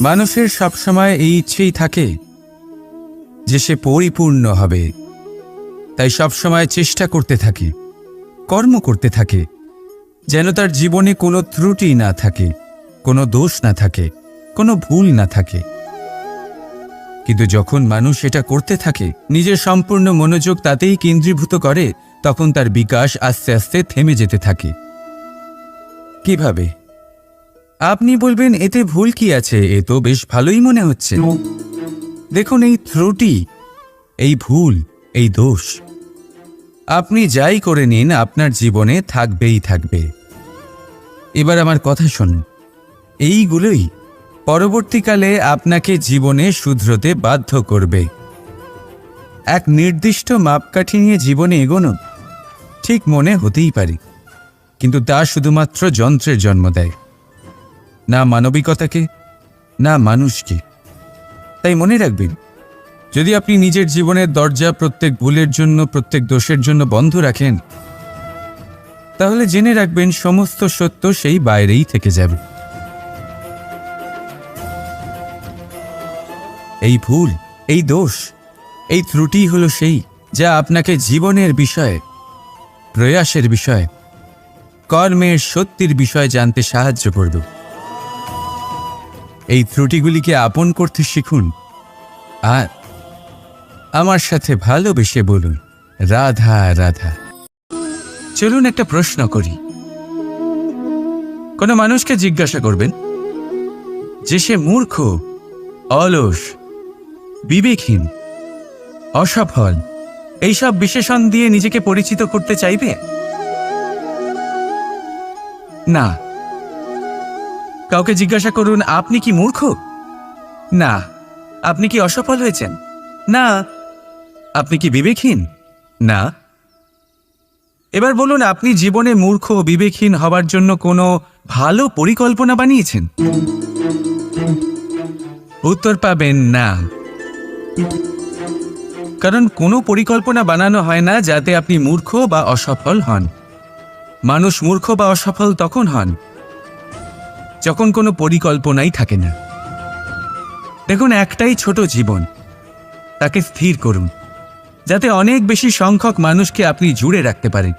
মানুষের সবসময় এই ইচ্ছেই থাকে যে সে পরিপূর্ণ হবে, তাই সবসময় চেষ্টা করতে থাকে, কর্ম করতে থাকে, যেন তার জীবনে কোনো ত্রুটি না থাকে, কোনো দোষ না থাকে, কোনো ভুল না থাকে। কিন্তু যখন মানুষ এটা করতে থাকে, নিজের সম্পূর্ণ মনোযোগ তাতেই কেন্দ্রীভূত করে, তখন তার বিকাশ আস্তে আস্তে থেমে যেতে থাকে। কিভাবে? আপনি বলবেন এতে ভুল কি আছে, এ তো বেশ ভালোই মনে হচ্ছে। দেখুন, এই ত্রুটি, এই ভুল, এই দোষ আপনি যাই করে নিন আপনার জীবনে থাকবেই থাকবে। এবার আমার কথা শুনুন, এইগুলোই পরবর্তীকালে আপনাকে জীবনে শুধরোতে বাধ্য করবে। এক নির্দিষ্ট মাপকাঠি নিয়ে জীবনে এগোনো ঠিক মনে হতেই পারে, কিন্তু তা শুধুমাত্র যন্ত্রের জন্ম দেয়, না মানবিকতাকে, না মানুষকে। তাই মনে রাখবেন, যদি আপনি নিজের জীবনের দরজা প্রত্যেক ভুলের জন্য, প্রত্যেক দোষের জন্য বন্ধ রাখেন, তাহলে জেনে রাখবেন সমস্ত সত্য সেই বাইরেই থেকে যাবে। এই ভুল, এই দোষ, এই ত্রুটি হলো সেই যা আপনাকে জীবনের বিষয়ে, প্রয়াসের বিষয়ে, কর্মের সত্যির বিষয়ে জানতে সাহায্য করবে। এই ত্রুটিগুলিকে আপন করতে শিখুন আর আমার সাথে ভালোবেসে বলুন, রাধা রাধা। চলুন একটা প্রশ্ন করি। কোনো মানুষকে জিজ্ঞাসা করবেন যে সে মূর্খ, অলস, বিবেকহীন, অসফল, এইসব বিশেষণ দিয়ে নিজেকে পরিচিত করতে চাইবে? না। কাউকে জিজ্ঞাসা করুন, আপনি কি মূর্খ? না। আপনি কি অসফল হয়েছেন? না। আপনি কি বিবেকহীন? না। এবার বলুন, আপনি জীবনে মূর্খ ও বিবেকহীন হবার জন্য কোনো ভালো পরিকল্পনা বানিয়েছেন? উত্তর পাবেন না। কারণ কোনো পরিকল্পনা বানানো হয় না যাতে আপনি মূর্খ বা অসফল হন। মানুষ মূর্খ বা অসফল তখন হন যখন কোনো পরিকল্পনাই থাকে না। দেখুন, একটাই ছোট জীবন, তাকে স্থির করুন যাতে অনেক বেশি সংখ্যক মানুষকে আপনি জুড়ে রাখতে পারেন,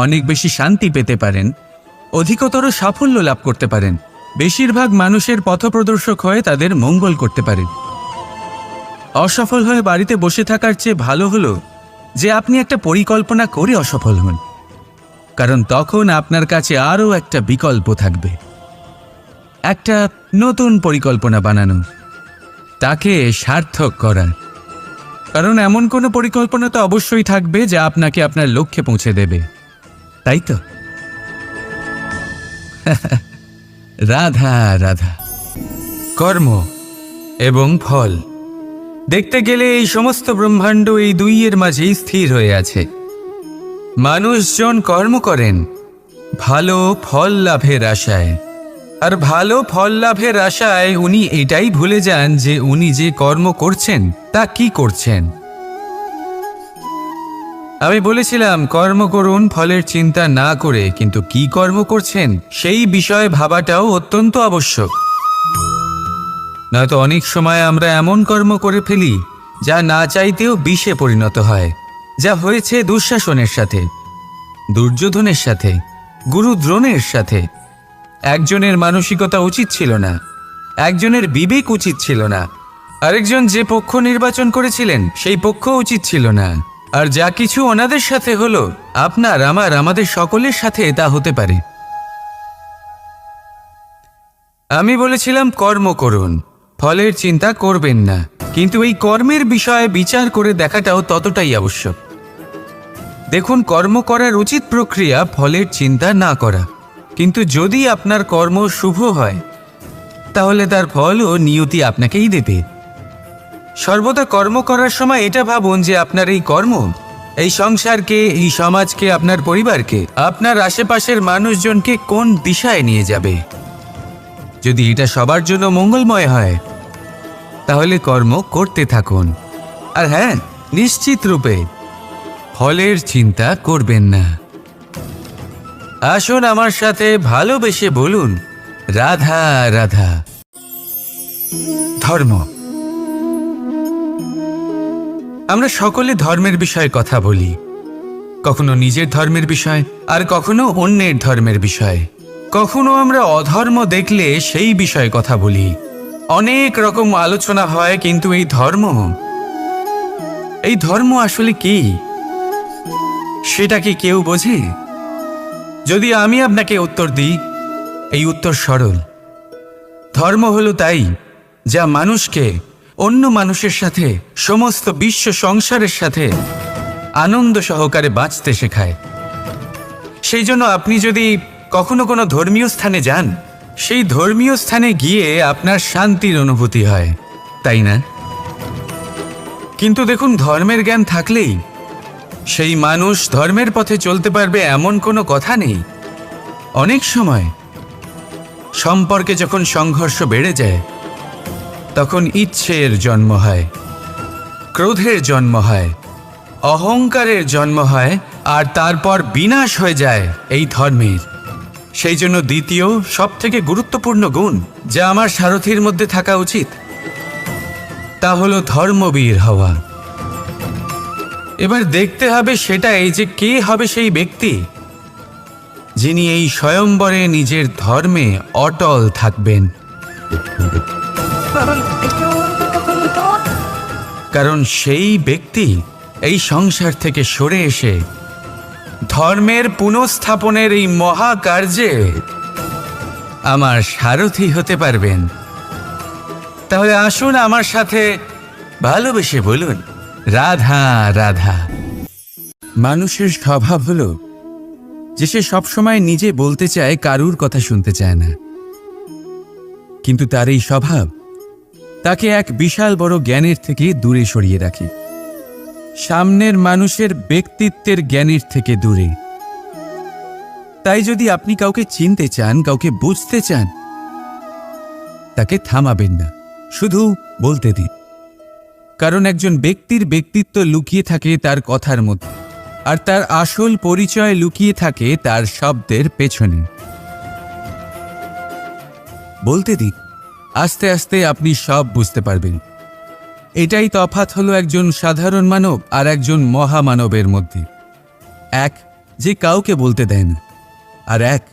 অনেক বেশি শান্তি পেতে পারেন, অধিকতর সাফল্য লাভ করতে পারেন, বেশিরভাগ মানুষের পথপ্রদর্শক হয়ে তাদের মঙ্গল করতে পারেন। অসফল হয়ে বাড়িতে বসে থাকার চেয়ে ভালো হলো যে আপনি একটা পরিকল্পনা করে অসফল হন, কারণ তখন আপনার কাছে আরও একটা বিকল্প থাকবে, একটা নতুন পরিকল্পনা বানানো, তাকে সার্থক করার। কারণ এমন কোনো পরিকল্পনা তো অবশ্যই থাকবে যা আপনাকে আপনার লক্ষ্যে পৌঁছে দেবে, তাই তো? রাধা রাধা। কর্ম এবং ফল, দেখতে গেলে এই সমস্ত ব্রহ্মাণ্ড এই দুইয়ের মাঝেই স্থির হয়ে আছে। মানুষজন কর্ম করেন ভালো ফল লাভের আশায়, আর ভালো ফল লাভের আশায় উনি এটাই ভুলে যান যে উনি যে কর্ম করছেন তা কি করছেন। আমি বলেছিলাম কর্ম করুন ফলের চিন্তা না করে, কিন্তু কি কর্ম করছেন সেই বিষয়ে ভাবাটাও অত্যন্ত আবশ্যক। নয়তো অনেক সময় আমরা এমন কর্ম করে ফেলি যা না চাইতেও বিষে পরিণত হয়, যা হয়েছে দুঃশাসনের সাথে, দুর্যোধনের সাথে, গুরু দ্রোণের সাথে। একজনের মানসিকতা উচিত ছিল না, একজনের বিবেক উচিত ছিল না, আরেকজন যে পক্ষ নির্বাচন করেছিলেন সেই পক্ষ উচিত ছিল না। আর যা কিছু ওনাদের সাথে হলো, আপনার, আমার, আমাদের সকলের সাথে তা হতে পারে। আমি বলেছিলাম কর্ম করুন, ফলের চিন্তা করবেন না, কিন্তু এই কর্মের বিষয়ে বিচার করে দেখাটাও ততটাই আবশ্যক। দেখুন, কর্ম করার উচিত প্রক্রিয়া ফলের চিন্তা না করা, কিন্তু যদি আপনার কর্ম শুভ হয় তাহলে তার ফলও নিয়তি আপনাকেই দেবে। সর্বদা কর্ম করার সময় এটা ভাবুন যে আপনার এই কর্ম এই সংসারকে, এই সমাজকে, আপনার পরিবারকে, আপনার আশেপাশের মানুষজনকে কোন দিশায় নিয়ে যাবে। যদি এটা সবার জন্য মঙ্গলময় হয় তাহলে কর্ম করতে থাকুন। আর হ্যাঁ, নিশ্চিত রূপে ফলের চিন্তা করবেন না। আসুন আমার সাথে ভালোবেসে বলুন, রাধা রাধা। ধর্ম। আমরা সকলে ধর্মের বিষয়ে কথা বলি, কখনো নিজের ধর্মের বিষয়, আর কখনো অন্যের ধর্মের বিষয়। কখনো আমরা অধর্ম দেখলে সেই বিষয়ে কথা বলি। অনেক রকম আলোচনা হয়, কিন্তু এই ধর্ম আসলে কি, সেটা কি কেউ বোঝে? যদি আমি আপনাকে উত্তর দিই, এই উত্তর সরল। ধর্ম হলো তাই যা মানুষকে অন্য মানুষের সাথে, সমস্ত বিশ্ব সংসারের সাথে আনন্দ সহকারে বাঁচতে শেখায়। সেই জন্য আপনি যদি কখনো কোনো ধর্মীয় স্থানে যান, সেই ধর্মীয় স্থানে গিয়ে আপনার শান্তির অনুভূতি হয়, তাই না? কিন্তু দেখুন, ধর্মের জ্ঞান থাকলেই সেই মানুষ ধর্মের পথে চলতে পারবে এমন কোনো কথা নেই। অনেক সময় সম্পর্কে যখন সংঘর্ষ বেড়ে যায়, তখন ইচ্ছের জন্ম হয়, ক্রোধের জন্ম হয়, অহংকারের জন্ম হয়, আর তারপর বিনাশ হয়ে যায় এই ধর্মের। সেই জন্য দ্বিতীয় সবথেকে গুরুত্বপূর্ণ গুণ যা আমার সারথীর মধ্যে থাকা উচিত, তা হলো ধর্মবীর হওয়া। এবার দেখতে হবে সেটা এই যে কে হবে সেই ব্যক্তি যিনি এই স্বয়ম্বরে নিজের ধর্মে অটল থাকবেন। কারণ সেই ব্যক্তি এই সংসার থেকে সরে এসে ধর্মের পুনঃস্থাপনের এই মহাকার্যে আমার সারথি হতে পারবেন। তাহলে আসুন আমার সাথে ভালোবেসে বলুন, রাধা রাধা। মানুষের স্বভাব হলো যে সে সবসময় নিজে বলতে চায়, কারুর কথা শুনতে চায় না। কিন্তু তার এই স্বভাব তাকে এক বিশাল বড় জ্ঞানের থেকে দূরে সরিয়ে রাখে, সামনের মানুষের ব্যক্তিত্বের জ্ঞানের থেকে দূরে। তাই যদি আপনি কাউকে চিনতে চান, কাউকে বুঝতে চান, তাকে থামাবেন না, শুধু বলতে দিন। কারণ একজন ব্যক্তির ব্যক্তিত্ব লুকিয়ে থাকে তার কথার মধ্যে, আর তার আসল পরিচয় লুকিয়ে থাকে তার শব্দের পেছনে। বলতে দিন, আস্তে আস্তে আপনি সব বুঝতে পারবেন। এটাই তফাৎ হলো একজন সাধারণ মানব আর একজন মহামানবের মধ্যে। এক যে কাউকে বলতে দেয় না, আর এক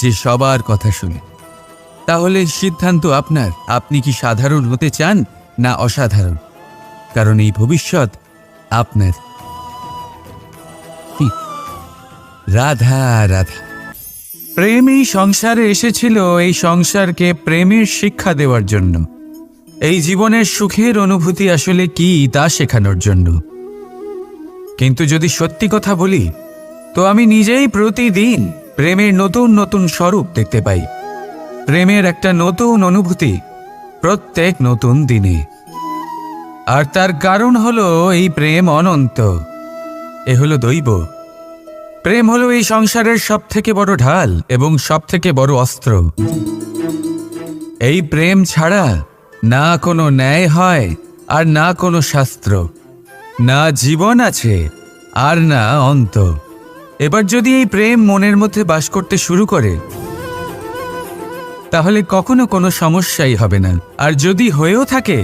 যে সবার কথা শুনে। তাহলে সিদ্ধান্ত আপনার, আপনি কি সাধারণ হতে চান না অসাধারণ? কারণ এই ভবিষ্যৎ আপনার। রাধা রাধা। প্রেম এই সংসারে এসেছিল এই সংসারকে প্রেমের শিক্ষা দেওয়ার জন্য, এই জীবনের সুখের অনুভূতি আসলে কি তা শেখানোর জন্য। কিন্তু যদি সত্যি কথা বলি, তো আমি নিজেই প্রতিদিন প্রেমের নতুন নতুন স্বরূপ দেখতে পাই, প্রেমের একটা নতুন অনুভূতি প্রত্যেক নতুন দিনে। আর তার কারণ হলো এই প্রেম অনন্ত, এ হলো দৈব। প্রেম হলো এই সংসারের সবথেকে বড় ঢাল এবং সবথেকে বড় অস্ত্র। এই প্রেম ছাড়া না কোনো ন্যায় হয়, আর না কোনো শাস্ত্র, না জীবন আছে, আর না অন্ত। এবার যদি এই প্রেম মনের মধ্যে বাস করতে শুরু করে, তাহলে কখনো কোনো সমস্যাই হবে না। আর যদি হয়েও থাকে,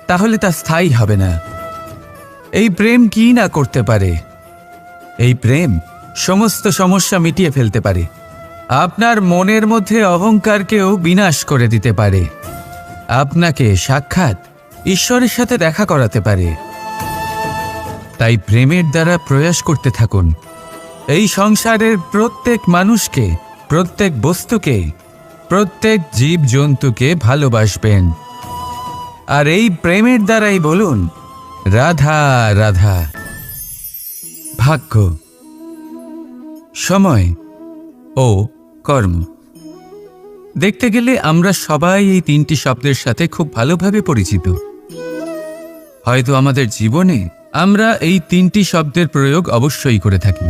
তাহলে তা স্থায়ী হবে না। এই প্রেম কি না করতে পারে? এই প্রেম সমস্ত সমস্যা মিটিয়ে ফেলতে পারে, আপনার মনের মধ্যে অহংকারকেও বিনাশ করে দিতে পারে, আপনাকে সাক্ষাৎ ঈশ্বরের সাথে দেখা করাতে পারে। তাই প্রেমের দ্বারা প্রয়াস করতে থাকুন। এই সংসারের প্রত্যেক মানুষকে, প্রত্যেক বস্তুকে, প্রত্যেক জীব জন্তুকে ভালোবাসবেন। আর এই প্রেমের দ্বারাই বলুন, রাধা রাধা। ভাগ্য, সময় ও কর্ম। দেখতে গেলে আমরা সবাই এই তিনটি শব্দের সাথে খুব ভালোভাবে পরিচিত। হয়তো আমাদের জীবনে আমরা এই তিনটি শব্দের প্রয়োগ অবশ্যই করে থাকি।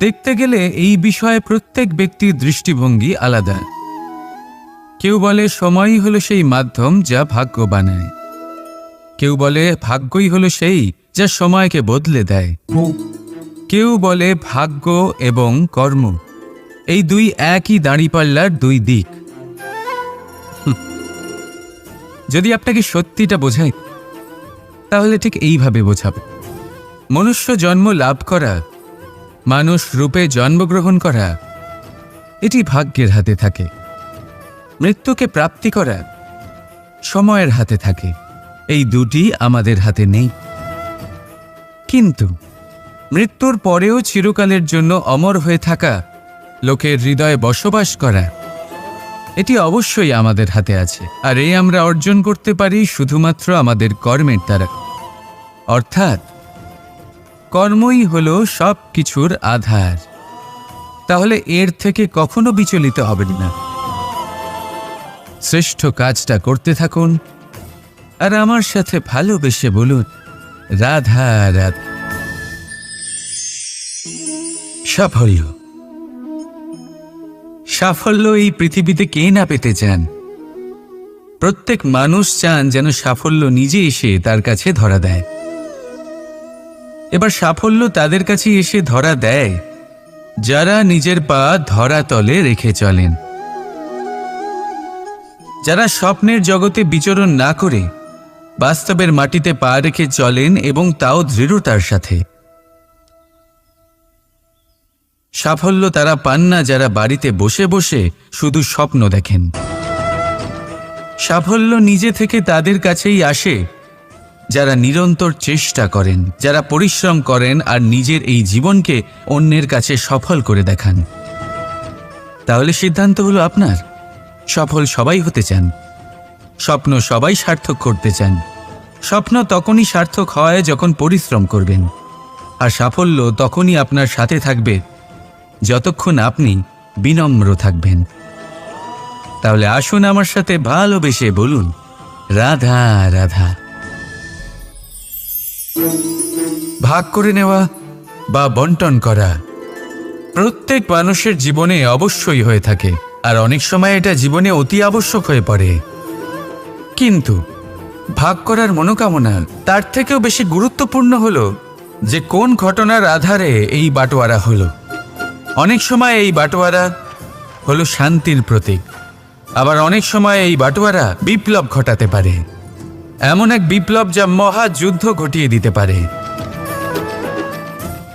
দেখতে গেলে এই বিষয়ে প্রত্যেক ব্যক্তির দৃষ্টিভঙ্গি আলাদা। কেউ বলে সময়ই হলো সেই মাধ্যম যা ভাগ্য বানায়, কেউ বলে ভাগ্যই হলো সেই যা সময়কে বদলে দেয়, কেউ বলে ভাগ্য এবং কর্ম এই দুই একই দাঁড়িপাল্লার দুই দিক। যদি আপনাকে সত্যিটা বোঝাই তাহলে ঠিক এইভাবে বোঝাবে। মনুষ্য জন্ম লাভ করা, মানুষ রূপে জন্মগ্রহণ করা, এটি ভাগ্যের হাতে থাকে। মৃত্যুকে প্রাপ্তি করা সময়ের হাতে থাকে। এই দুটি আমাদের হাতে নেই। কিন্তু মৃত্যুর পরেও চিরকালের জন্য অমর হয়ে থাকা, লোকের হৃদয়ে বসবাস করা, এটি অবশ্যই আমাদের হাতে আছে। আর এই আমরা অর্জন করতে পারি শুধুমাত্র আমাদের কর্মের দ্বারা। অর্থাৎ কর্মই হলো সব কিছুর আধার। তাহলে এর থেকে কখনো বিচলিত হবেন না। শ্রেষ্ঠ কাজটা করতে থাকুন আর আমার সাথে ভালোবেসে বলুন, রাধা রাধা। সাফল্য, সাফল্য এই পৃথিবীতে কে না পেতে চান? প্রত্যেক মানুষ চান যেন সাফল্য নিজে এসে তার কাছে ধরা দেয়। এবার সাফল্য তাদের কাছে এসে ধরা দেয় যারা নিজের পা ধরাতলে রেখে চলেন, যারা স্বপ্নের জগতে বিচরণ না করে বাস্তবের মাটিতে পা রেখে চলেন এবং তাও দৃঢ়তার সাথে। সাফল্য তারা পান না যারা বাড়িতে বসে বসে শুধু স্বপ্ন দেখেন। সাফল্য নিজে থেকে তাদের কাছেই আসে যারা নিরন্তর চেষ্টা করেন, যারা পরিশ্রম করেন আর নিজের এই জীবনকে অন্যের কাছে সফল করে দেখান। তাহলে সিদ্ধান্ত হলো আপনার। সফল সবাই হতে চান, স্বপ্ন সবাই সার্থক করতে চান। স্বপ্ন তখনই সার্থক হয় যখন পরিশ্রম করবেন, আর সাফল্য তখনই আপনার সাথে থাকবে যতক্ষণ আপনি বিনম্র থাকবেন। তাহলে আসুন আমার সাথে ভালোবেসে বলুন, রাধা রাধা। ভাগ করে নেওয়া বা বন্টন করা প্রত্যেক মানুষের জীবনে অবশ্যই হয়ে থাকে, আর অনেক সময় এটা জীবনে অতি আবশ্যক হয়ে পড়ে। কিন্তু ভাগ করার মনোকামনা তার থেকেও বেশি গুরুত্বপূর্ণ হলো যে কোন ঘটনার আধারে এই বাটোয়ারা হলো। অনেক সময় এই বাটোয়ারা হলো শান্তির প্রতীক, আবার অনেক সময় এই বাটোয়ারা বিপ্লব ঘটাতে পারে, এমন এক বিপ্লব যা মহাযুদ্ধ ঘটিয়ে দিতে পারে।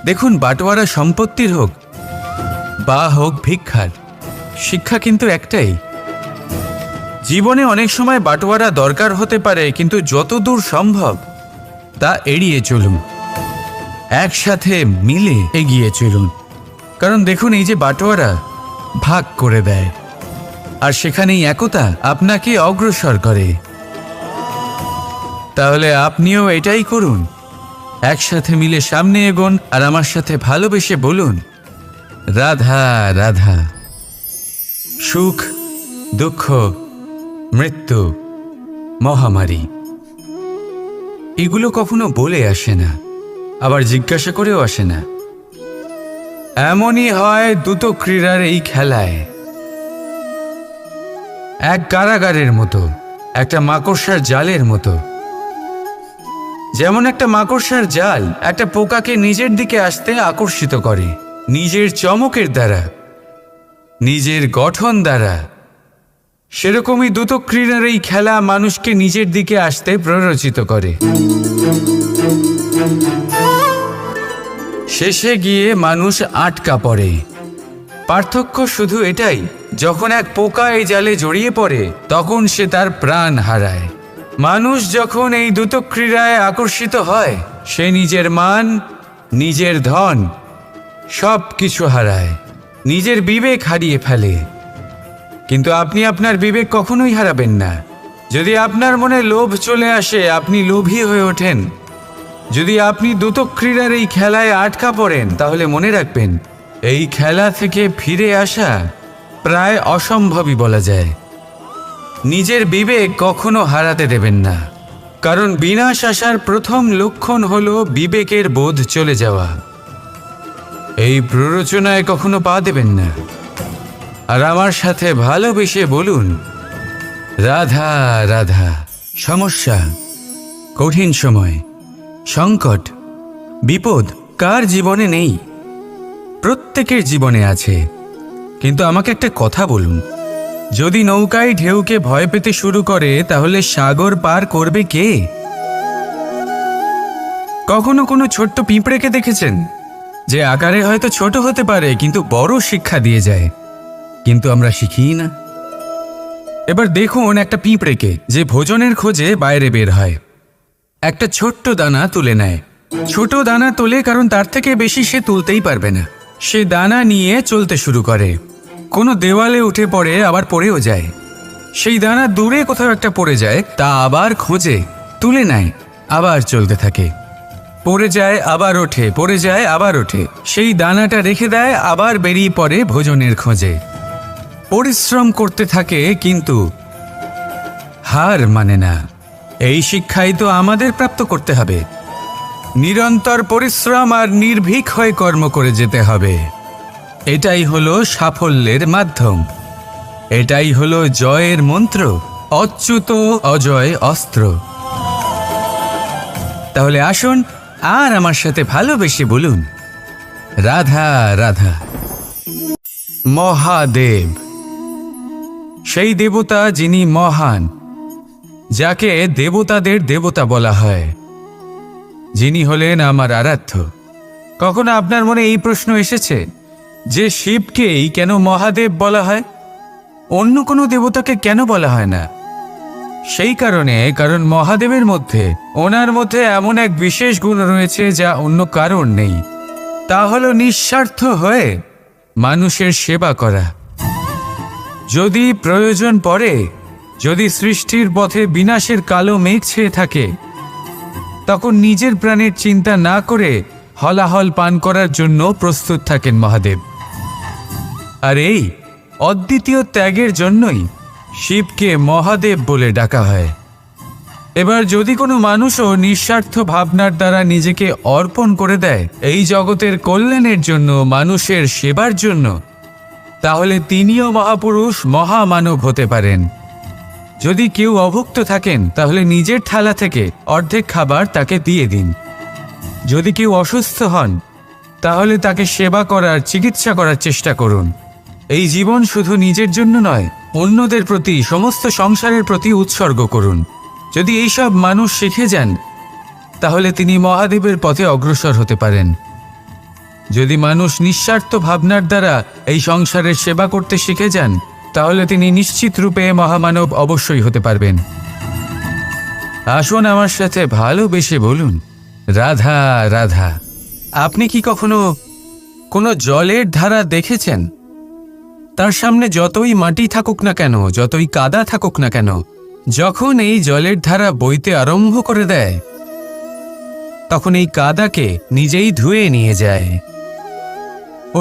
দেখুন, বাটোয়ারা সম্পত্তির হোক বা হোক ভিক্ষার, শিক্ষা কিন্তু একটাই। জীবনে অনেক সময় বাটোয়ারা দরকার হতে পারে, কিন্তু যতদূর সম্ভব তা এড়িয়ে চলুন, একসাথে মিলে এগিয়ে চলুন। কারণ দেখুন, এই যে বাটোয়ারা ভাগ করে দেয়, আর সেখানেই একতা আপনাকে অগ্রসর করে। তাহলে আপনিও এটাই করুন, একসাথে মিলে সামনে এগোন আর আমার সাথে ভালোবেসে বলুন, রাধা রাধা। সুখ, দুঃখ, মৃত্যু, মহামারী, এগুলো কখনো বলে আসে না, আবার জিজ্ঞাসা করেও আসে না। এমনই হয় দ্রুত ক্রীড়ার এই খেলায়। এক কারাগারের মতো, একটা মাকড়সার জালের মতো। যেমন একটা মাকড়সার জাল একটা পোকাকে নিজের দিকে আসতে আকর্ষিত করে নিজের চমকের দ্বারা, নিজের গঠন দ্বারা, সেরকমই দ্রুত ক্রীড়ার এই খেলা মানুষকে নিজের দিকে আসতে প্ররোচিত করে। শেষে গিয়ে মানুষ আটকা পড়ে। পার্থক্য শুধু এটাই, যখন এক পোকা এই জালে জড়িয়ে পড়ে তখন সে তার প্রাণ হারায়। মানুষ যখন এই দ্রুত ক্রীড়ায় আকর্ষিত হয়, সে নিজের মান, নিজের ধন সব কিছু হারায়, নিজের বিবেক হারিয়ে ফেলে। কিন্তু আপনি আপনার বিবেক কখনোই হারাবেন না। যদি আপনার মনে লোভ চলে আসে, আপনি লোভী হয়ে ওঠেন। যদি আপনি দ্রুত ক্রীড়ার এই খেলায় আটকা পড়েন, তাহলে মনে রাখবেন, এই খেলা থেকে ফিরে আসা প্রায় অসম্ভবই বলা যায়। নিজের বিবেক কখনো হারাতে দেবেন না, কারণ বিনাশ আসার প্রথম লক্ষণ হলো বিবেকের বোধ চলে যাওয়া। এই প্ররোচনায় কখনো পা দেবেন না। আর আমার সাথে ভালোবেসে বলুন, রাধা রাধা। সমস্যা, কঠিন সময়, সংকট, বিপদ কার জীবনে নেই? প্রত্যেকের জীবনে আছে। কিন্তু আমাকে একটা কথা বলুন, যদি নৌকায় ঢেউকে ভয় পেতে শুরু করে তাহলে সাগর পার করবে কে? কখনো কোনো ছোট্ট পিঁপড়েকে দেখেছেন যে আকারে হয়তো ছোট হতে পারে কিন্তু বড় শিক্ষা দিয়ে যায়? কিন্তু আমরা শিখি না। এবার দেখুন একটা পিঁপড়েকে যে ভোজনের খোঁজে বাইরে বের হয়, একটা ছোট্ট দানা তুলে নেয়। ছোট দানা তোলে কারণ তার থেকে বেশি সে তুলতেই পারবে না। সে দানা নিয়ে চলতে শুরু করে, কোনো দেওয়ালে উঠে পড়ে, আবার পড়েও যায়। সেই দানা দূরে কোথাও একটা পড়ে যায়, তা আবার খোঁজে, তুলে নেয়, আবার চলতে থাকে। পড়ে যায় আবার ওঠে, পড়ে যায় আবার ওঠে, সেই দানাটা রেখে দেয়, আবার বেরিয়ে পড়ে ভোজনের খোঁজে। পরিশ্রম করতে থাকে কিন্তু হার মানে না। এই শিক্ষাই তো আমাদের প্রাপ্ত করতে হবে। নিরন্তর পরিশ্রম আর নির্ভীক হয়ে কর্ম করে যেতে হবে। এটাই হলো সাফল্যের মাধ্যম, এটাই হলো জয়ের মন্ত্র, অচ্যুত অজয় অস্ত্র। তাহলে আসুন আর আমার সাথে ভালোবেসে বলুন, রাধা রাধা। মহাদেব সেই দেবতা যিনি মহান, যাকে দেবতাদের দেবতা বলা হয়, যিনি হলেন আমার আরাধ্য। কখনো আপনার মনে এই প্রশ্ন এসেছে যে শিবকেই কেন মহাদেব বলা হয়, অন্য কোনো দেবতাকে কেন বলা হয় না? সেই কারণ মহাদেবের মধ্যে, ওনার মধ্যে এমন এক বিশেষ গুণ রয়েছে যা অন্য কারোর নেই। তা হলো নিঃস্বার্থ হয়ে মানুষের সেবা করা। যদি প্রয়োজন পড়ে, যদি সৃষ্টির পথে বিনাশের কালো মেঘ ছেয়ে থাকে, তখন নিজের প্রাণের চিন্তা না করে হলাহল পান করার জন্য প্রস্তুত থাকেন মহাদেব। আর এই অদ্বিতীয় ত্যাগের জন্যই শিবকে মহাদেব বলে ডাকা হয়। এবার যদি কোনো মানুষও নিঃস্বার্থ ভাবনার দ্বারা নিজেকে অর্পণ করে দেয় এই জগতের কল্যাণের জন্য, মানুষের সেবার জন্য, তাহলে তিনিও মহাপুরুষ, মহামানব হতে পারেন। যদি কেউ অভুক্ত থাকেন তাহলে নিজের থালা থেকে অর্ধেক খাবার তাকে দিয়ে দিন। যদি কেউ অসুস্থ হন তাহলে তাকে সেবা করার, চিকিৎসা করার চেষ্টা করুন। এই জীবন শুধু নিজের জন্য নয়, অন্যদের প্রতি, সমস্ত সংসারের প্রতি উৎসর্গ করুন। যদি এইসব মানুষ শিখে যান তাহলে তিনি মহাদেবের পথে অগ্রসর হতে পারেন। যদি মানুষ নিঃস্বার্থ ভাবনার দ্বারা এই সংসারের সেবা করতে শিখে যান তাহলে তিনি নিশ্চিত রূপে মহামানব অবশ্যই হতে পারবেন। আসুন আমার সাথে ভালোবেসে বলুন, রাধা রাধা। আপনি কি কখনো কোনো জলের ধারা দেখেছেন? তার সামনে যতই মাটি থাকুক না কেন, যতই কাদা থাকুক না কেন, যখন এই জলের ধারা বইতে আরম্ভ করে দেয় তখন এই কাদাকে নিজেই ধুয়ে নিয়ে যায়।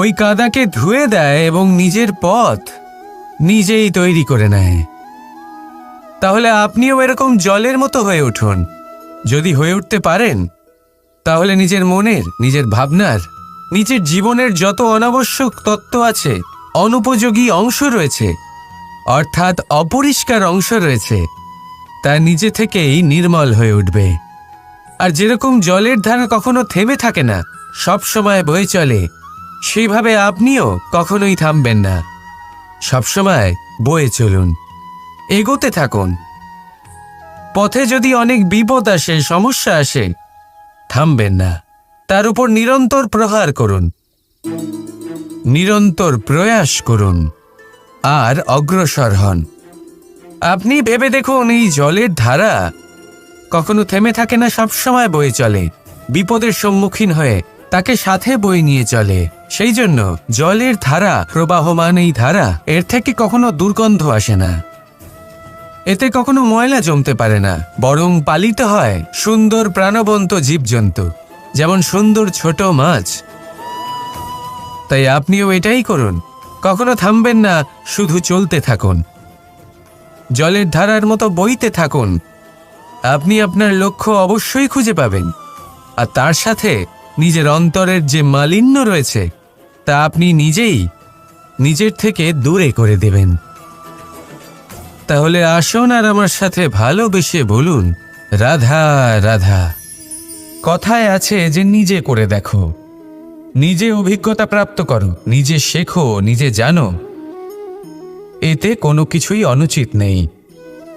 ওই কাদাকে ধুয়ে দেয় এবং নিজের পথ নিজেই তৈরি করে নেয়। তাহলে আপনিও এরকম জলের মতো হয়ে উঠুন। যদি হয়ে উঠতে পারেন তাহলে নিজের মনের, নিজের ভাবনার, নিজের জীবনের যত অনাবশ্যক তত্ত্ব আছে, অনুপযোগী অংশ রয়েছে, অর্থাৎ অপরিষ্কার অংশ রয়েছে, তা নিজে থেকেই নির্মল হয়ে উঠবে। আর যেরকম জলের ধারা কখনো থেমে থাকে না, সব সময় বয়ে চলে, সেইভাবে আপনিও কখনোই থামবেন না। সবসময় বয়ে চলুন, এগোতে থাকুন। পথে যদি অনেক বিপদ আসে, সমস্যা আসে, থামবেন না, তার উপর নিরন্তর প্রহার করুন, নিরন্তর প্রয়াস করুন আর অগ্রসর হন। আপনি ভেবে দেখুন, এই জলের ধারা কখনো থেমে থাকে না, সবসময় বয়ে চলে, বিপদের সম্মুখীন হয়ে তাকে সাথে বয়ে নিয়ে চলে। সেই জন্য জলের ধারা, প্রবাহমান এই ধারা, এর থেকে কখনো দুর্গন্ধ আসে না, এতে কখনো ময়লা জমতে পারে না, বরং পালিত হয় সুন্দর প্রাণবন্ত জীবজন্তু, যেমন সুন্দর ছোট মাছ। তাই আপনিও এটাই করুন, কখনো থামবেন না, শুধু চলতে থাকুন, জলের ধারার মতো বইতে থাকুন। আপনি আপনার লক্ষ্য অবশ্যই খুঁজে পাবেন, আর তার সাথে নিজের অন্তরের যে মালিন্য রয়েছে তা আপনি নিজেই নিজের থেকে দূরে করে দেবেন। তাহলে আসুন আর আমার সাথে ভালোবেসে বলুন, রাধা রাধা। কথায় আছে যে নিজে করে দেখো, নিজে অভিজ্ঞতা প্রাপ্ত করো, নিজে শেখো, নিজে জানো। এতে কোনো কিছুই অনুচিত নেই।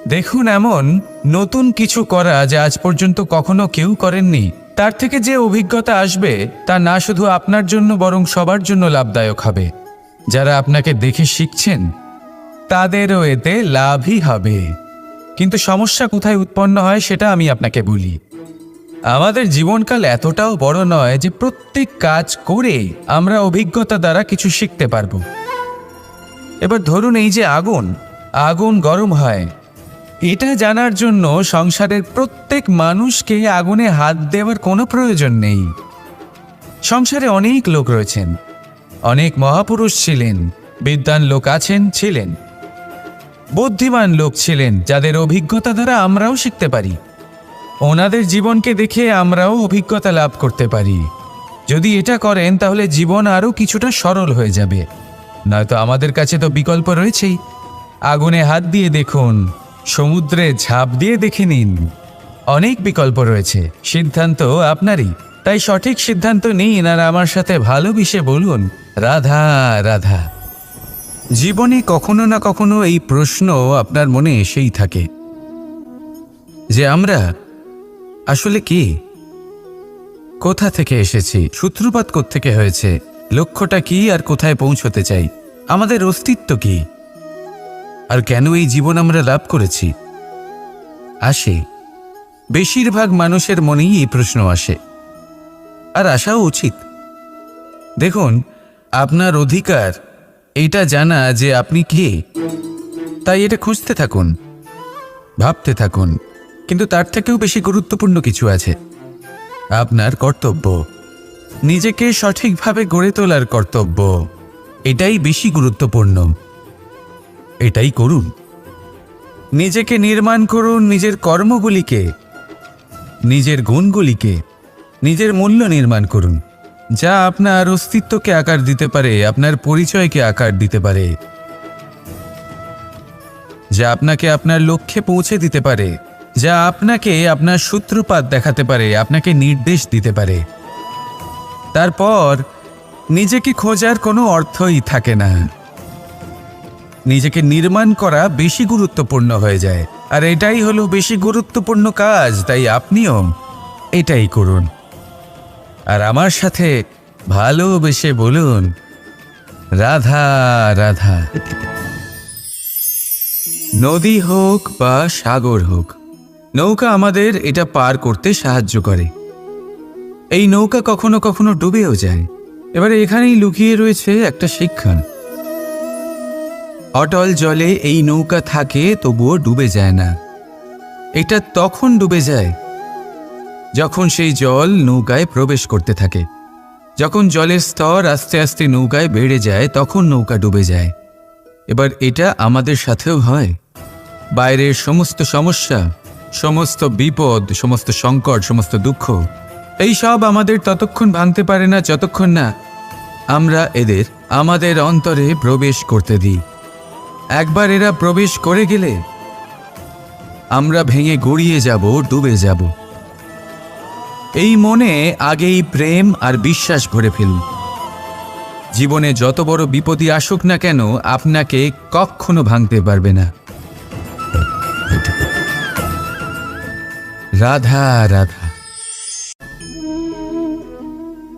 দেখুন, এমন নতুন কিছু করা যা আজ পর্যন্ত কখনো কেউ করেননি, তার থেকে যে অভিজ্ঞতা আসবে তা না শুধু আপনার জন্য বরং সবার জন্য লাভদায়ক হবে। যারা আপনাকে দেখে শিখছেন তাদেরও এতে লাভই হবে। কিন্তু সমস্যা কোথায় উৎপন্ন হয় সেটা আমি আপনাকে বলি। আমাদের জীবনকাল এতটাও বড় নয় যে প্রত্যেক কাজ করে আমরা অভিজ্ঞতা দ্বারা কিছু শিখতে পারবো। এবার ধরুন, এই যে আগুন গরম হয়, এটা জানার জন্য সংসারের প্রত্যেক মানুষকে আগুনে হাত দেওয়ার কোনো প্রয়োজন নেই। সংসারে অনেক লোক রয়েছেন, অনেক মহাপুরুষ ছিলেন, বিদ্বান লোক ছিলেন, বুদ্ধিমান লোক ছিলেন, যাদের অভিজ্ঞতা দ্বারা আমরাও শিখতে পারি। ওনাদের জীবনকে দেখে আমরাও অভিজ্ঞতা লাভ করতে পারি। যদি এটা করেন তাহলে জীবন আরও কিছুটা সরল হয়ে যাবে। নয়তো আমাদের কাছে তো বিকল্প রয়েছেই। আগুনে হাত দিয়ে দেখুন, সমুদ্রে ঝাঁপ দিয়ে দেখে নিন, অনেক বিকল্প রয়েছে। সিদ্ধান্ত আপনারই। তাই সঠিক সিদ্ধান্ত নিন আর আমার সাথে ভালোবেসে বলুন, রাধা রাধা। জীবনে কখনো না কখনো এই প্রশ্ন আপনার মনে এসেই থাকে যে আমরা আসলে কি, কোথা থেকে এসেছি, সূত্রপাত কোত্থেকে হয়েছে, লক্ষ্যটা কি আর কোথায় পৌঁছতে চাই, আমাদের অস্তিত্ব কি, আর কেন এই জীবন আমরা লাভ করেছি। আসে, বেশিরভাগ মানুষের মনেই এই প্রশ্ন আসে, আর আসাও উচিত। দেখুন, আপনার অধিকার এটা জানা যে আপনি কে, তাই এটা খুঁজতে থাকুন, ভাবতে থাকুন। কিন্তু তার থেকেও বেশি গুরুত্বপূর্ণ কিছু আছে, আপনার কর্তব্য, নিজেকে সঠিকভাবে গড়ে তোলার কর্তব্য। এটাই বেশি গুরুত্বপূর্ণ। এটাই করুন। নিজেকে নির্মাণ করুন, নিজের কর্মগুলিকে, নিজের গুণগুলিকে, নিজের মূল্য নির্মাণ করুন, যা আপনার অস্তিত্বকে আকার দিতে পারে, আপনার পরিচয়কে আকার দিতে পারে, যা আপনাকে আপনার লক্ষ্যে পৌঁছে দিতে পারে, যা আপনাকে আপনার সূত্রপাত দেখাতে পারে, আপনাকে নির্দেশ দিতে পারে। তারপর নিজেকে খোঁজার কোনো অর্থই থাকে না। নিজেকে নির্মাণ করা বেশি গুরুত্বপূর্ণ হয়ে যায়, আর এটাই হলো বেশি গুরুত্বপূর্ণ কাজ। তাই আপনিও এটাই করুন, আর আমার সাথে ভালোবেসে বলুন, রাধা রাধা। নদী হোক বা সাগর হোক, নৌকা আমাদের এটা পার করতে সাহায্য করে। এই নৌকা কখনো কখনো ডুবেও যায়। এবারে এখানেই লুকিয়ে রয়েছে একটা শিক্ষা। অটল জলে এই নৌকা থাকে, তবুও ডুবে যায় না। এটা তখন ডুবে যায় যখন সেই জল নৌকায় প্রবেশ করতে থাকে। যখন জলের স্তর আস্তে আস্তে নৌকায় বেড়ে যায়, তখন নৌকা ডুবে যায়। এবার এটা আমাদের সাথেও হয়। বাইরের সমস্ত সমস্যা, সমস্ত বিপদ, সমস্ত সংকট, সমস্ত দুঃখ, এই সব আমাদের ততক্ষণ ভাঙতে পারে না যতক্ষণ না আমরা এদের আমাদের অন্তরে প্রবেশ করতে দিই। একবার এরা প্রবেশ করে গেলে আমরা ভেঙে গড়িয়ে যাব, ডুবে যাব। এই মনে আগেই প্রেম আর বিশ্বাস ভরে ফেলুন। জীবনে যত বড় বিপদই আসুক না কেন, আপনাকে কখনো ভাঙতে পারবে না। রাধা রাধা।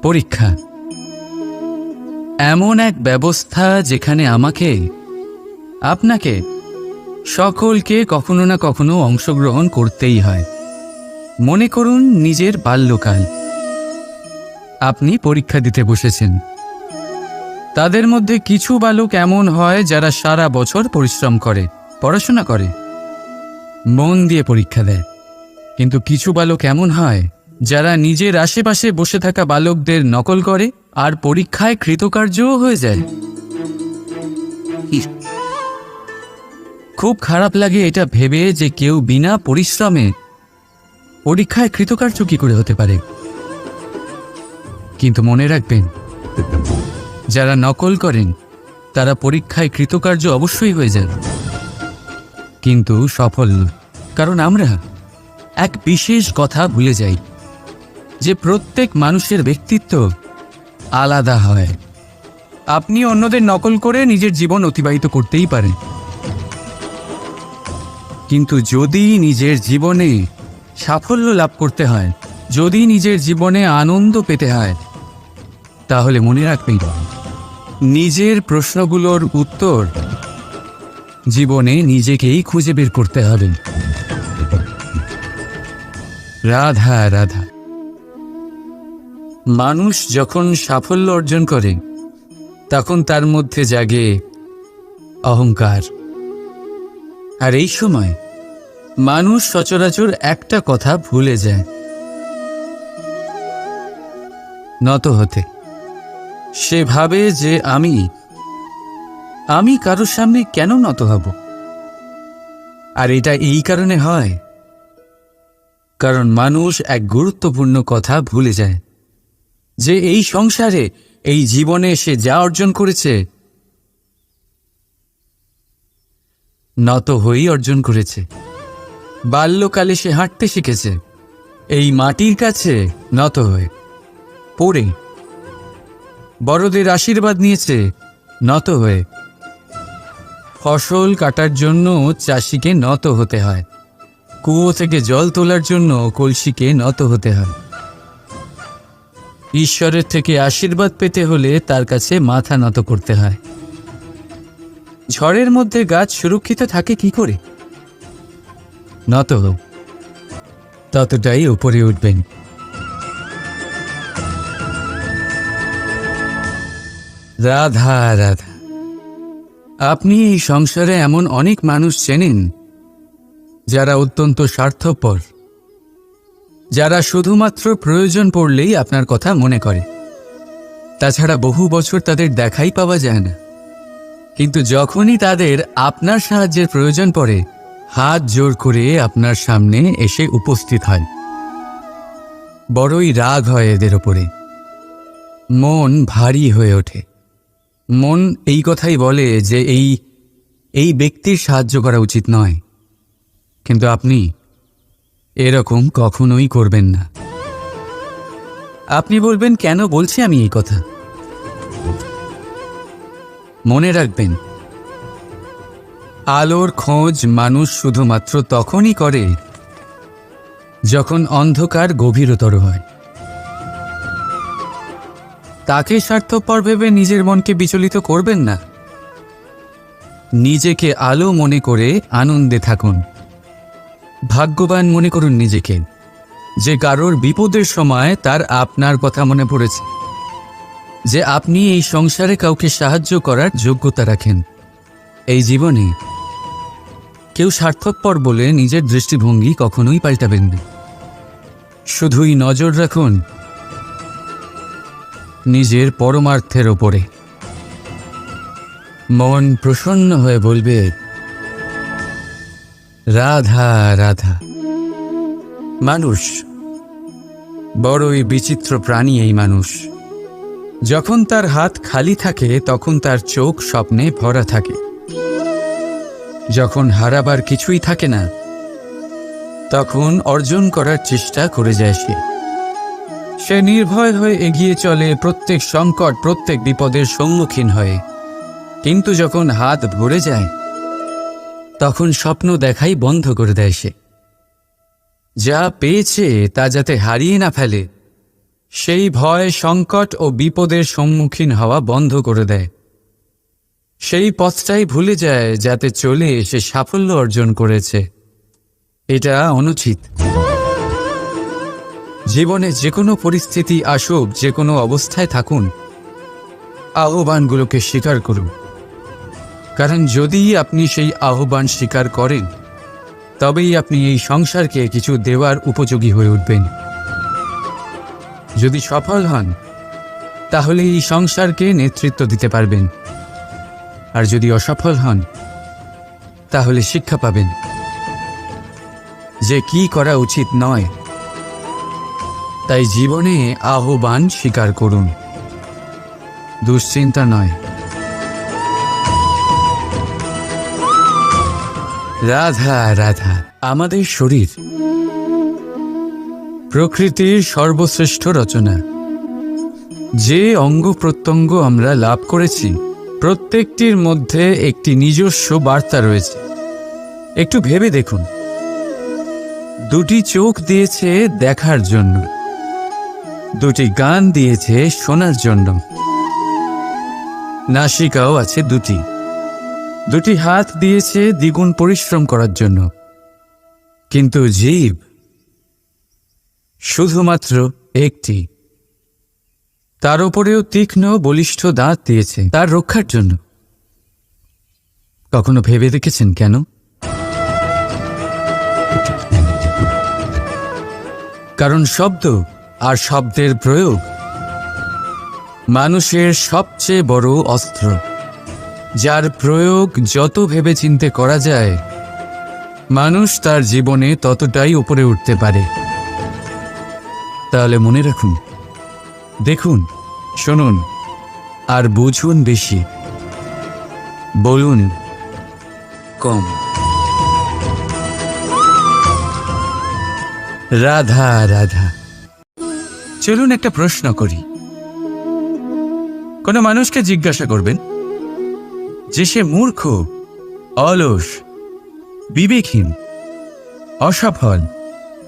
পরীক্ষা এমন এক ব্যবস্থা যেখানে আমাকে, আপনাকে, সকলকে কখনো না কখনো অংশগ্রহণ করতেই হয়। মনে করুন নিজের বাল্যকাল। আপনি পরীক্ষা দিতে বসেছেন। তাদের মধ্যে কিছু বালক এমন হয় যারা সারা বছর পরিশ্রম করে, পড়াশোনা করে, মন দিয়ে পরীক্ষা দেয়। কিন্তু কিছু বালক এমন হয় যারা নিজের আশেপাশে বসে থাকা বালকদের নকল করে আর পরীক্ষায় কৃতকার্যও হয়ে যায়। খুব খারাপ লাগে এটা ভেবে যে কেউ বিনা পরিশ্রমে পরীক্ষায় কৃতকার্য কি করে হতে পারে। কিন্তু মনে রাখবেন, যারা নকল করেন তারা পরীক্ষায় কৃতকার্য অবশ্যই হয়ে যান, কিন্তু সফল নয়। কারণ আমরা এক বিশেষ কথা ভুলে যাই, যে প্রত্যেক মানুষের ব্যক্তিত্ব আলাদা হয়। আপনি অন্যদের নকল করে নিজের জীবন অতিবাহিত করতেই পারেন, কিন্তু যদি নিজের জীবনে সাফল্য লাভ করতে হয়, যদি নিজের জীবনে আনন্দ পেতে হয়, তাহলে মনে রাখবেন নিজের প্রশ্নগুলোর উত্তর জীবনে নিজেকেই খুঁজে বের করতে হবে। রাধা রাধা। মানুষ যখন সাফল্য অর্জন করে তখন তার মধ্যে জাগে অহংকার। আর এই সময় মানুষ সচরাচর একটা কথা ভুলে যায়, নত হতে। সে ভাবে যে আমি কারোর সামনে কেন নত হব? আর এটা এই কারণে হয় কারণ মানুষ এক গুরুত্বপূর্ণ কথা ভুলে যায়, যে এই সংসারে, এই জীবনে সে যা অর্জন করেছে নত হয়েই অর্জন করেছে। বাল্যকালে সে হাঁটতে শিখেছে এই মাটির কাছে নত হয়ে, পড়ে। বড়দের আশীর্বাদ নিয়েছে নত হয়ে। ফসল কাটার জন্য চাষিকে নত হতে হয়, কুয়ো থেকে জল তোলার জন্য কলসিকে নত হতে হয়। ঈশ্বরের থেকে আশীর্বাদ পেতে হলে তার কাছে মাথা নত করতে হয়। ঝড়ের মধ্যে গাছ সুরক্ষিত থাকে কি করে? নত হোক, ততটাই উপরে উঠবেন। রাধা রাধা। আপনি এই সংসারে এমন অনেক মানুষ চেনেন যারা অত্যন্ত স্বার্থপর, যারা শুধুমাত্র প্রয়োজন পড়লেই আপনার কথা মনে করে। তাছাড়া বহু বছর তাদের দেখাই পাওয়া যায় না, কিন্তু যখনই তাদের আপনার সাহায্যের প্রয়োজন পড়ে হাত জোর করে আপনার সামনে এসে উপস্থিত হয়। বড়ই রাগ হয় এদের ওপরে, মন ভারী হয়ে ওঠে। মন এই কথাই বলে যে এই ব্যক্তির সাহায্য করা উচিত নয়, কিন্তু আপনি এরকম কখনোই করবেন না। আপনি বলবেন, কেন বলছি আমি এই কথা? মনে রাখবেন, আলোর খোঁজ মানুষ শুধুমাত্র তখনই করে যখন অন্ধকার গভীরতর হয়। তাকে স্বার্থপর ভেবে নিজের মনকে বিচলিত করবেন না। নিজেকে আলো মনে করে আনন্দে থাকুন। ভাগ্যবান মনে করুন নিজেকে, যে কারোর বিপদের সময় তার আপনার কথা মনে পড়েছে, যে আপনি এই সংসারে কাউকে সাহায্য করার যোগ্যতা রাখেন। এই জীবনে কেউ স্বার্থপর বলে নিজের দৃষ্টিভঙ্গি কখনোই পাল্টাবেন না। শুধুই নজর রাখুন নিজের পরমার্থের ওপরে। মন প্রসন্ন হয়ে বলবে, রাধা রাধা। মানুষ বড়ই বিচিত্র প্রাণী। এই মানুষ যখন তার হাত খালি থাকে তখন তার চোখ স্বপ্নে ভরা থাকে। যখন হারাবার কিছুই থাকে না তখন অর্জন করার চেষ্টা করে যায় সে নির্ভয় হয়ে এগিয়ে চলে প্রত্যেক সংকট, প্রত্যেক বিপদের সম্মুখীন হয়ে। কিন্তু যখন হাত ভরে যায় তখন স্বপ্ন দেখাই বন্ধ করে দেয় সে। যা পেয়েছে তা যাতে হারিয়ে না ফেলে সেই ভয়, সংকট ও বিপদের সম্মুখীন হওয়া বন্ধ করে দেয়। সেই পথটাই ভুলে যায় যাতে চলে সে সাফল্য অর্জন করেছে। এটা অনুচিত। জীবনে যে কোনো পরিস্থিতি আসুক, যে কোনো অবস্থায় থাকুন, আহ্বানগুলোকে স্বীকার করুন। কারণ যদি আপনি সেই আহ্বান স্বীকার করেন তবেই আপনি এই সংসারকে কিছু দেওয়ার উপযোগী হয়ে উঠবেন। যদি সফল হন তাহলে এই সংসারকে নেতৃত্ব দিতে পারবেন, আর যদি অসফল হন তাহলে শিক্ষা পাবেন যে কি করা উচিত নয়। তাই জীবনে আহ্বান স্বীকার করুন, দুশ্চিন্তা নয়। রাধা রাধা। আমাদের শরীর প্রকৃতির সর্বশ্রেষ্ঠ রচনা। যে অঙ্গ প্রত্যঙ্গ আমরা লাভ করেছি প্রত্যেকটির মধ্যে একটি নিজস্ব বার্তা রয়েছে। একটু ভেবে দেখুন, দুটি চোখ দিয়েছে দেখার জন্য, দুটি গান দিয়েছে শোনার জন্য, নাসিকাও আছে দুটি, দুটি হাত দিয়েছে দ্বিগুণ পরিশ্রম করার জন্য, কিন্তু জিভ শুধুমাত্র একটি। তার উপরেও তীক্ষ্ণ বলিষ্ঠ দাঁত দিয়েছে তার রক্ষার জন্য। কখনো ভেবে দেখেছেন কেন? কারণ শব্দ আর শব্দের প্রয়োগ মানুষের সবচেয়ে বড় অস্ত্র, যার প্রয়োগ যত ভেবেচিন্তে করা যায় মানুষ তার জীবনে ততটাই উপরে উঠতে পারে। তাহলে মনে রাখুন, দেখুন, শুনুন আর বুঝুন বেশি, বলুন কম। রাধা রাধা। চলুন একটা প্রশ্ন করি। কোনো মানুষকে জিজ্ঞাসা করবেন যে সে মূর্খ, অলস, বিবেকহীন, অসফল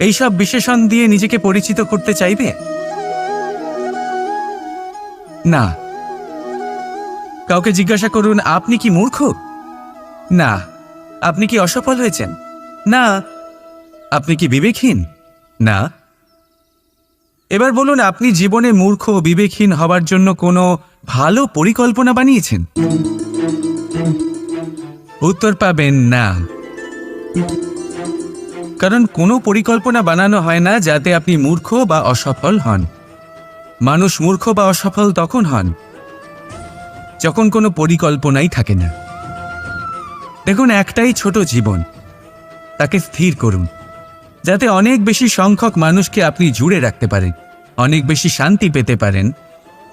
এইসব বিশেষণ দিয়ে নিজেকে পরিচিত করতে চাইবে? না। কাউকে জিজ্ঞাসা করুন, আপনি কি মূর্খ? না। আপনি কি অসফল হয়েছেন? না। আপনি কি বিবেকহীন? না। এবার বলুন, আপনি জীবনে মূর্খ ও বিবেকহীন হবার জন্য কোনো ভালো পরিকল্পনা বানিয়েছেন? উত্তর পাবেন না। কারণ কোনো পরিকল্পনা বানানো হয় না যাতে আপনি মূর্খ বা অসফল হন। মানুষ মূর্খ বা অসফল তখন হন যখন কোনো পরিকল্পনাই থাকে না। দেখুন, একটাই ছোট জীবন, তাকে স্থির করুন যাতে অনেক বেশি সংখ্যক মানুষকে আপনি জুড়ে রাখতে পারেন, অনেক বেশি শান্তি পেতে পারেন,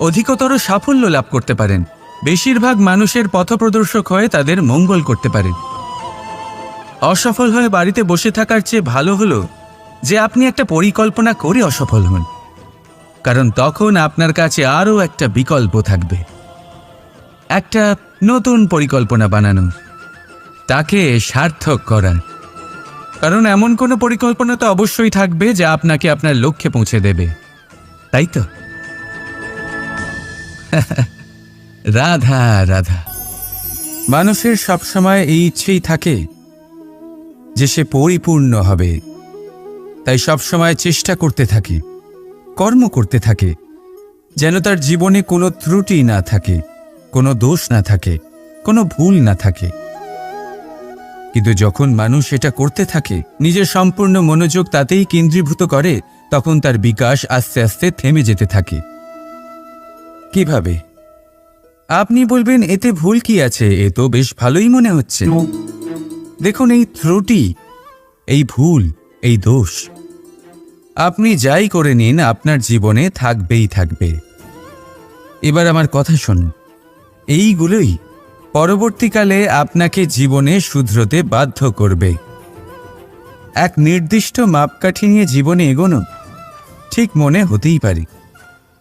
অধিকতর সাফল্য লাভ করতে পারেন, বেশিরভাগ মানুষের পথপ্রদর্শক হয়ে তাদের মঙ্গল করতে পারেন। অসফল হয়ে বাড়িতে বসে থাকার চেয়ে ভালো হলো যে আপনি একটা পরিকল্পনা করে অসফল হন, কারণ তখন আপনার কাছে আরও একটা বিকল্প থাকবে, একটা নতুন পরিকল্পনা বানানো, তাকে সার্থক করার। কারণ এমন কোনো পরিকল্পনা তো অবশ্যই থাকবে যা আপনাকে আপনার লক্ষ্যে পৌঁছে দেবে, তাই তো? রাধা রাধা। মানুষের সবসময় এই ইচ্ছেই থাকে যে সে পরিপূর্ণ হবে, তাই সবসময় চেষ্টা করতে থাকে, কর্ম করতে থাকে, যেন তার জীবনে কোনো ত্রুটি না থাকে, কোনো দোষ না থাকে, কোনো ভুল না থাকে। কিন্তু যখন মানুষ এটা করতে থাকে, নিজের সম্পূর্ণ মনোযোগ তাতেই কেন্দ্রীভূত করে, তখন তার বিকাশ আস্তে আস্তে থেমে যেতে থাকে। কিভাবে? আপনি বলবেন, এতে ভুল কি আছে? এ তো বেশ ভালোই মনে হচ্ছে। দেখুন, এই ত্রুটি, এই ভুল, এই দোষ আপনি যাই করে নিন আপনার জীবনে থাকবেই থাকবে। এবার আমার কথা শুনুন, এইগুলোই পরবর্তীকালে আপনাকে জীবনে শুধরোতে বাধ্য করবে। এক নির্দিষ্ট মাপকাঠি নিয়ে জীবনে এগোনো ঠিক মনে হতেই পারে,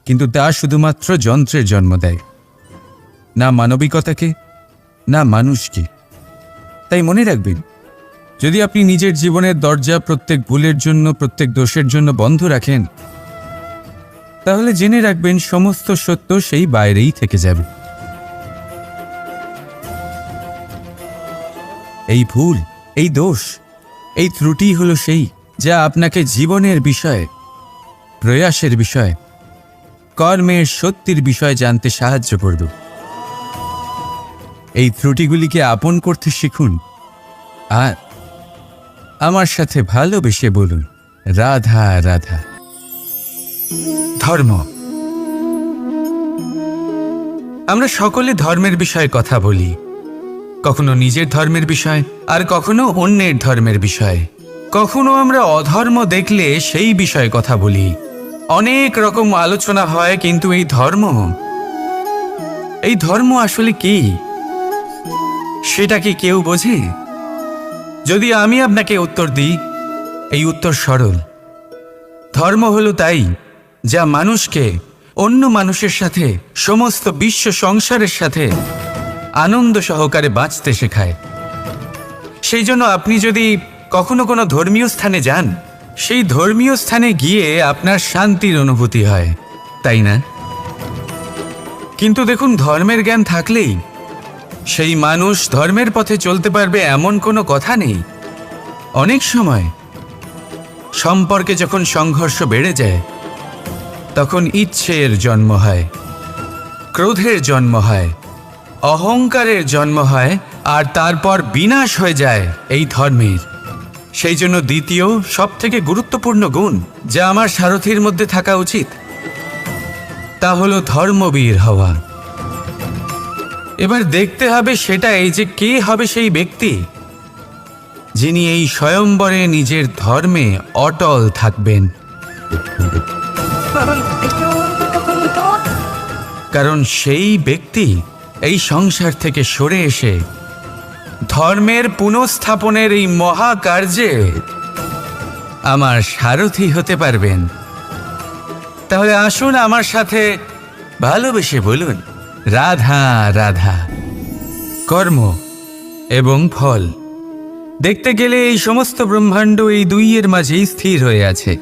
কিন্তু তা শুধুমাত্র যন্ত্রের জন্ম দেয়, না মানবিকতাকে, না মানুষকে। তাই মনে রাখবেন, যদি আপনি নিজের জীবনের দরজা প্রত্যেক ভুলের জন্য, প্রত্যেক দোষের জন্য বন্ধ রাখেন, তাহলে জেনে রাখবেন সমস্ত সত্য সেই বাইরেই থেকে যাবে। এই ভুল, এই দোষ, এই ত্রুটি হলো সেই যা আপনাকে জীবনের বিষয়ে, প্রয়াসের বিষয়ে, কর্মের সত্যির বিষয়ে জানতে সাহায্য করবে। এই ত্রুটিগুলিকে আপন করতে শিখুন আর আমার সাথে ভালোবেসে বলুন, রাধা রাধা। ধর্ম। আমরা সকলে ধর্মের বিষয়ে কথা বলি, কখনো নিজের ধর্মের বিষয়, আর কখনো অন্যের ধর্মের বিষয়। কখনো আমরা অধর্ম দেখলে সেই বিষয়ে কথা বলি, অনেক রকম আলোচনা হয়। কিন্তু এই ধর্ম আসলে কি, সেটা কি কেউ বোঝে? যদি আমি আপনাকে উত্তর দিই, এই উত্তর সরল। ধর্ম হলো তাই যা মানুষকে অন্য মানুষের সাথে, সমস্ত বিশ্ব সংসারের সাথে আনন্দ সহকারে বাঁচতে শেখায়। সেই জন্য আপনি যদি কখনো কোনো ধর্মীয় স্থানে যান, সেই ধর্মীয় স্থানে গিয়ে আপনার শান্তির অনুভূতি হয়, তাই না? কিন্তু দেখুন, ধর্মের জ্ঞান থাকলেই সেই মানুষ ধর্মের পথে চলতে পারবে এমন কোনো কথা নেই। অনেক সময় সম্পর্কে যখন সংঘর্ষ বেড়ে যায়, তখন ইচ্ছের জন্ম হয়, ক্রোধের জন্ম হয়, অহংকারের জন্ম হয়, আর তারপর বিনাশ হয়ে যায় এই ধর্মের। সেই জন্য দ্বিতীয় সবথেকে গুরুত্বপূর্ণ গুণ যা আমার সারথীর মধ্যে থাকা উচিত, তা হলো ধর্মবীর হওয়া। এবার দেখতে হবে সেটা এই যে কে হবে সেই ব্যক্তি যিনি এই স্বয়ম্বরে নিজের ধর্মে অটল থাকবেন। কারণ সেই ব্যক্তি এই সংসার থেকে সরে এসে ধর্মের পুনঃস্থাপনের এই মহাকার্যে আমার সারথি হতে পারবেন। তাহলে আসুন আমার সাথে ভালোবেসে বলুন, রাধা রাধা। কর্ম এবং ফল, দেখতে গেলে এই সমস্ত ব্রহ্মাণ্ড এই দুইয়ের মাঝেই স্থির হয়ে আছে।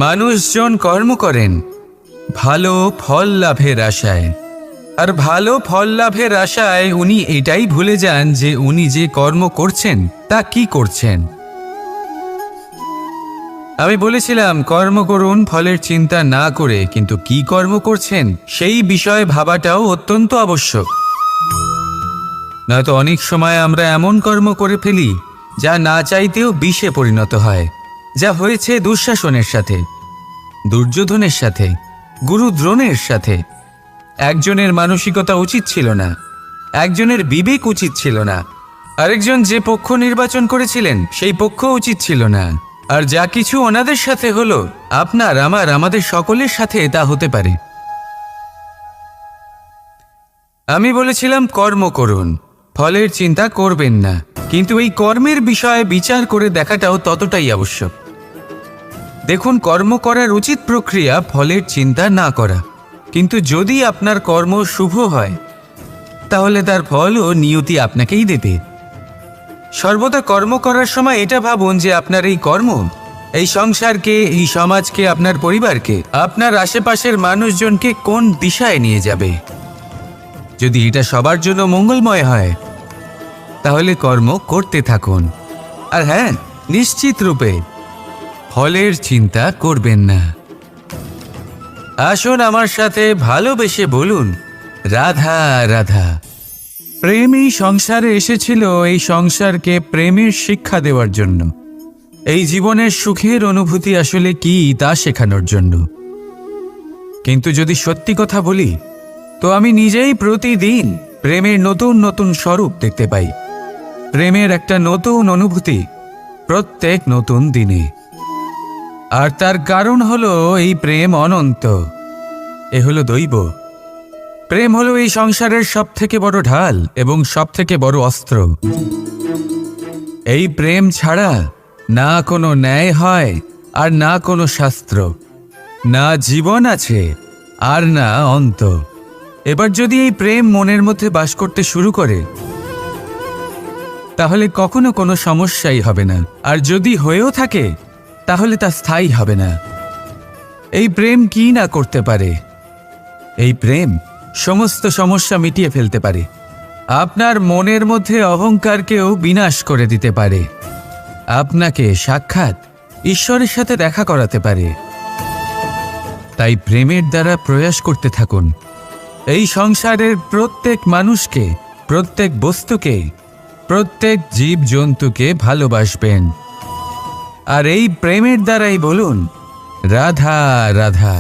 মানুষজন কর্ম করেন ভালো ফল লাভের আশায়, আর ভালো ফল লাভের আশায় উনি এটাই ভুলে যান যে উনি যে কর্ম করছেন তা কি করছেন। আমি বলেছিলাম কর্ম করুন ফলের চিন্তা না করে, কিন্তু কি কর্ম করছেন সেই বিষয়ে ভাবাটাও অত্যন্ত আবশ্যক। নয়তো অনেক সময় আমরা এমন কর্ম করে ফেলি যা না চাইতেও বিষে পরিণত হয়, যা হয়েছে দুঃশাসনের সাথে, দুর্যোধনের সাথে, গুরু দ্রোণের সাথে। একজনের মানসিকতা উচিত ছিল না, একজনের বিবেক উচিত ছিল না, আরেকজন যে পক্ষ নির্বাচন করেছিলেন সেই পক্ষ উচিত ছিল না। আর যা কিছু ওনাদের সাথে হলো, আপনার আমার আমাদের সকলের সাথে তা হতে পারে। আমি বলেছিলাম কর্ম করুন, ফলের চিন্তা করবেন না, কিন্তু এই কর্মের বিষয়ে বিচার করে দেখাটাও ততটাই আবশ্যক। দেখুন, কর্ম করার উচিত প্রক্রিয়া ফলের চিন্তা না করা, কিন্তু যদি আপনার কর্ম শুভ হয় তাহলে তার ফলও নিয়তি আপনাকেই দেবে। সর্বদা কর্ম করার সময় এটা ভাবুন যে আপনার এই কর্ম এই সংসারকে, এই সমাজকে, আপনার পরিবারকে, আপনার আশেপাশের মানুষজনকে কোন দিশায় নিয়ে যাবে। যদি এটা সবার জন্য মঙ্গলময় হয় তাহলে কর্ম করতে থাকুন। আর হ্যাঁ, নিশ্চিত রূপে ফলের চিন্তা করবেন না। আসুন আমার সাথে ভালোবেসে বলুন, রাধা রাধা। প্রেম এই সংসারে এসেছিল এই সংসারকে প্রেমের শিক্ষা দেওয়ার জন্য, এই জীবনের সুখের অনুভূতি আসলে কি তা শেখানোর জন্য। কিন্তু যদি সত্যি কথা বলি তো আমি নিজেই প্রতিদিন প্রেমের নতুন নতুন স্বরূপ দেখতে পাই, প্রেমের একটা নতুন অনুভূতি প্রত্যেক নতুন দিনে। আর তার কারণ হলো এই প্রেম অনন্ত, এ হলো দৈব। প্রেম হলো এই সংসারের সবথেকে বড় ঢাল এবং সবথেকে বড় অস্ত্র। এই প্রেম ছাড়া না কোনো ন্যায় হয় আর না কোনো শাস্ত্র, না জীবন আছে আর না অন্ত। এবার যদি এই প্রেম মনের মধ্যে বাস করতে শুরু করে তাহলে কখনো কোনো সমস্যাই হবে না, আর যদি হয়েও থাকে তাহলে তা স্থায়ী হবে না। এই প্রেম কি না করতে পারে? এই প্রেম সমস্ত সমস্যা মিটিয়ে ফেলতে পারে, আপনার মনের মধ্যে অহংকারকেও বিনাশ করে দিতে পারে, আপনাকে সাক্ষাৎ ঈশ্বরের সাথে দেখা করাতে পারে। তাই প্রেমের দ্বারা প্রয়াস করতে থাকুন এই সংসারের প্রত্যেক মানুষকে, প্রত্যেক বস্তুকে, প্রত্যেক জীবজন্তুকে ভালোবাসবেন। আর এই প্রেমের দ্বারাই বলুন, রাধা রাধা।